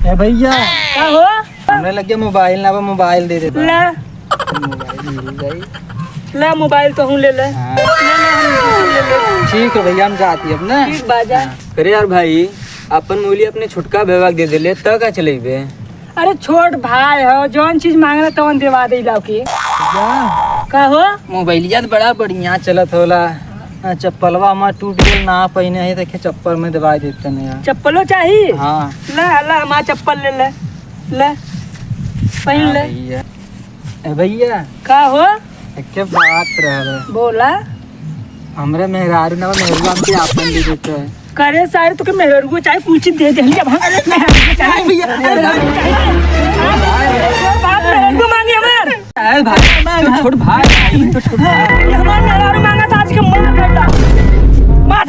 ए भैया का हो हमने लगे मोबाइल ना मोबाइल दे देता। ले मोबाइल मिल जाई। ले मोबाइल तो हूँ ले ले हाँ। ले। ठीक है भैया हम जाती अब ना। ठीक बाजा। अरे यार भाई अपन मूली अपने छुटका विभाग दे दिले तब का चलेबे। अरे छोट भाई हो जौन चीज मांगना तवन देवा दे लाओ का हो मोबाइलिया तो बड़ा बढ़िया चलत होला। चप्पलवा में टूट गेल ना पहने है देखे चप्पल में दवाई देते नहीं। चप्पलो चाहिए हाँ ले ले हमारा चप्पल ले ले ले पहन ले। भैया ए भैया का हो के बात रहा बोला हमरे मेहरारू ना मेहरुआ के आपन दे देते है। करे सारे तो के मेहर को चाहे कुछ दे दे जब हम मांगे हमार अरे भाई तो छोड़ भाई तो छोड़ भाई हमार मेहरारू मांगा था आज के मार बेटा मार